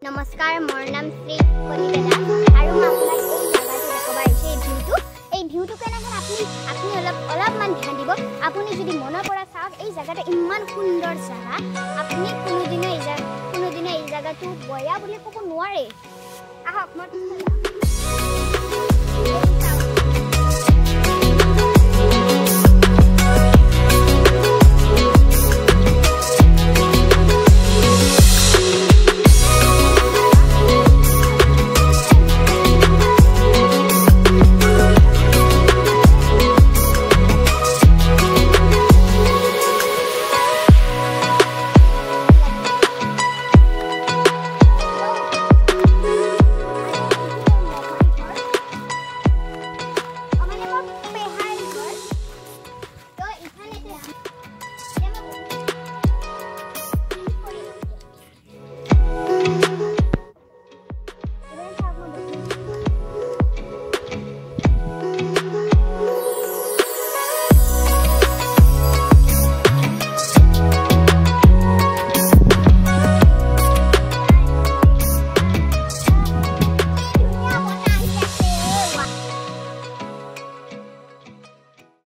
নমস্কাৰ মোৰ নাম শ্ৰী কনিবেলা আৰু মই আপোনাক এই জায়গাটো দেখাব আহিছোঁ এই ভিউটো কেনেকৈ আপুনি অলপমান ধ্যান দিব আপুনি যদি মনৰ পৰা চাওক এই জায়গাটা ইমান সুন্দৰ জায়গা আপুনি কোনোদিনে এই জায়গাটো বয়া বুলি ক'ব নোৱাৰে আহক মই